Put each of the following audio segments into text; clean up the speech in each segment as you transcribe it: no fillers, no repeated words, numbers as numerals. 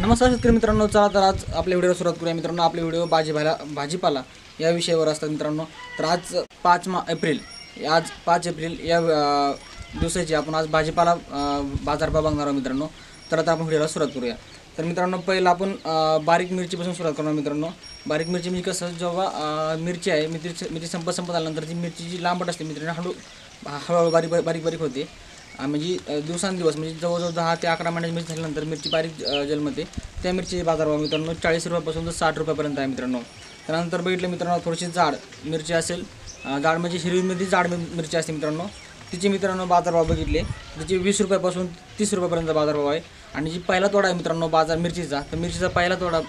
नमस्कार शेतकरी मित्रांनो, चला तर आज आपल्या व्हिडिओला सुरुवात करूया मित्रांनो। आपले व्हिडिओ भाजीपाला या विषयावर असतात मित्रांनो। तर आज 5 एप्रिल आज 5 एप्रिल या दिवसाची आपण आज भाजीपाला बाजारभाव बघणार आहोत मित्रांनो। तर आता आपण व्हिडिओला सुरुवात करूया। तर मित्रांनो, पहिला आपण बारीक मिरचीपासून सुरुवात करणार मित्रांनो। बारीक मिरची म्हणजे कसं, जेव्हा मिरची आहे मिरची संपत आल्यानंतर जी मिरची जी लांबट असते मित्रांनो, हळूहळू बारीक होते। म्हणजे दिवसांदिवस म्हणजे जवळजवळ 10 ते 11 महिन्याची मिरची झाल्यानंतर मिरची बारीक जलमध्ये त्या मिरचीचे बाजारभाव मित्रांनो 40 रुपयापासून तर 60 रुपयापर्यंत आहे मित्रांनो। त्यानंतर बघितलं मित्रांनो, थोडीशी जाड मिरची असेल, जाड म्हणजे हिरवीमध्ये जाड मिरची असते मित्रांनो, तिचे मित्रांनो बाजारभाव बघितले तिचे 20 रुपयापासून 30 रुपयापर्यंत बाजारभाव आहे। आणि जी पहिला तोडा आहे मित्रांनो बाजार मिरचीचा, तर मिरचीचा पहिला तोडा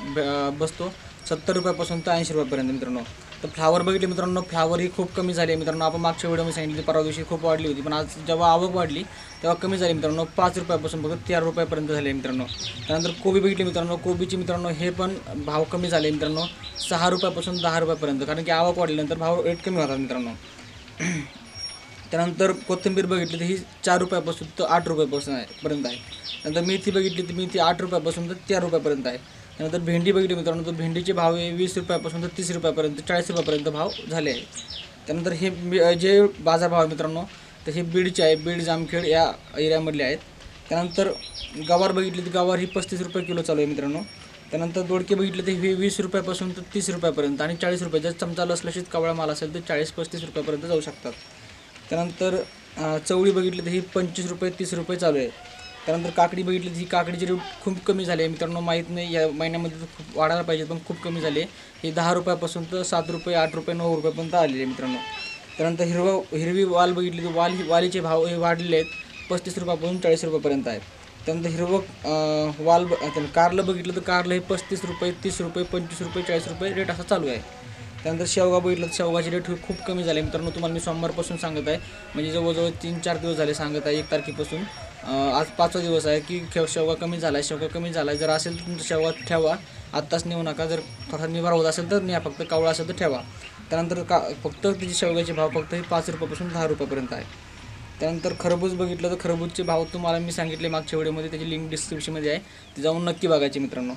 बसतो 70 रुपयापासून तर 80 रुपयापर्यंत मित्रांनो। तर फ्लावर बघितले मित्रांनो, फ्लावर ही खूप कमी झाली आहे मित्रांनो। आपण मागच्या व्हिडिओमध्ये सांगितली परवा दिवशी खूप वाढली होती, पण आज जेव्हा आवक वाढली तेव्हा कमी झाली मित्रांनो। 5 रुपयापासून फक्त 13 रुपयापर्यंत झाले मित्रांनो। त्यानंतर कोबी बघितली मित्रांनो, कोबीची मित्रांनो हे पण भाव कमी झाले मित्रांनो, 6 रुपयापासून 10 रुपयापर्यंत, कारण की आवक वाढल्यानंतर भाव रेट कमी होतात मित्रांनो। त्यानंतर कोथिंबीर बघितली तर ही 4 रुपयापासून तर 8 रुपयापासून पर्यंत आहे। नंतर मेथी बघितली तर मेथी 8 रुपयापासून तर 13 रुपयापर्यंत आहे। त्यानंतर भेंडी बघितली मित्रांनो, तर भेंडीचे भाव हे 20 रुपयापासून तर 30 रुपयापर्यंत 40 रुपयापर्यंत भाव झाले आहे। त्यानंतर हे जे बाजारभाव आहे मित्रांनो, तर हे बीडचे आहे, बीड जामखेड या एरियामधले आहेत। त्यानंतर गवार बघितली तर गवार ही 35 रुपये किलो चालू आहे मित्रांनो। त्यानंतर दोडके बघितले तर हे 20 रुपयापासून तर 30 रुपयापर्यंत आणि 40 रुपये, जर चमचा लसलशीत कावळा माल असेल तर 40-35 रुपयापर्यंत जाऊ शकतात। त्यानंतर चवळी बघितली तर ही 25 रुपये 30 रुपये चालू आहे। त्यानंतर काकडी बघितली तर ही काकडीची रेट खूप कमी झाली आहे मित्रांनो, माहीत नाही या महिन्यामध्ये तर खूप वाढायला पाहिजे पण खूप कमी झाली आहे। ही 10 रुपयापासून तर 7 रुपये 8 रुपये 9 रुपयापर्यंत आलेली आहे मित्रांनो। त्यानंतर हिरवी वाल बघितली तर वालीचे भाव हे वाढलेले आहेत, 35 रुपयापासून 40 रुपयापर्यंत आहेत। त्यानंतर कारलं बघितलं तर कारलं हे 35 रुपये 30 रुपये 25 रुपये 40 रुपये रेट असा चालू आहे। त्यानंतर शेवगा बघितलं तर शेवगाची रेट खूप कमी झाली मित्रांनो। तुम्हाला मी सोमवारपासून सांगत आहे, म्हणजे जवळजवळ 3-4 दिवस झाले सांगत आहे, 1 तारखेपासून। आज 5वा दिवस आहे की शेवगा कमी झाला आहे, शेवगा कमी झाला आहे। जर असेल तर तुमचा शेवगा ठेवा, आत्ताच नेऊ नका। जर थोडा निवारा होत असेल तर न्या, फक्त कावळा असेल तर ठेवा। त्यानंतर फक्त त्याची शेवगाचे भाव फक्त हे 5 रुपयापासून 10 रुपयापर्यंत आहे। त्यानंतर खरबूज बघितलं तर खरबूजचे भाव तुम्हाला मी सांगितले मागच्या व्हिडिओमध्ये, त्याची लिंक डिस्क्रिप्शनमध्ये आहे, ते जाऊन नक्की बघायचे मित्रांनो।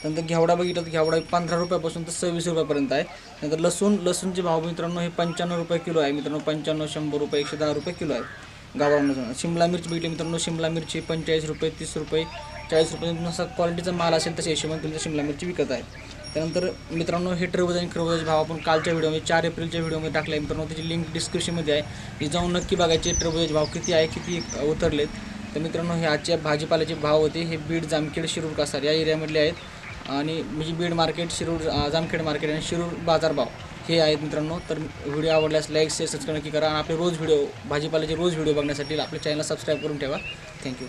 त्यानंतर घेवडा बघितलं तर घेवडा 15 रुपयापासून तर 26 रुपयापर्यंत आहे। नंतर लसूणचे भाव मित्रांनो हे 95 रुपये किलो आहे मित्रांनो, 95 100 रुपये 110 रुपये किलो आहे गावरान। शिमला मिरची बघितली मित्रांनो, शिमला मिरची 45 रुपये 30 रुपये 40 रुपये, जसा क्वालिटीचा माल असेल तसे हिशोबाने तुमचं शिमला मिरची विकत आहे। त्यानंतर मित्रांनो हे टरबूज आणि खरबुजाचे भाव आपण कालच्या व्हिडिओमध्ये 4 एप्रिलच्या व्हिडिओमध्ये टाकले आहे मित्रांनो, त्याची लिंक डिस्क्रिप्शनमध्ये आहे, ती जाऊन नक्की बघायचे टरबुजाचे भाव किती आहे, किती उतरलेत। तर मित्रांनो हे आजच्या भाजीपाल्याचे भाव होते, हे बीड जामखेड शिरूर कासार या एरियामधले आहेत। आणि म्हणजे बीड मार्केट, शिरूर जामखेड मार्केट आणि शिरूर बाजारभाव हे आहेत मित्रांनो। तर व्हिडिओ आवडल्यास लाईक शेअर सबस्क्राईब नक्की करा, आणि आपले भाजीपाल्याचे रोज व्हिडिओ बघण्यासाठी आपल्या चॅनलला सबस्क्राईब करून ठेवा। थँक्यू।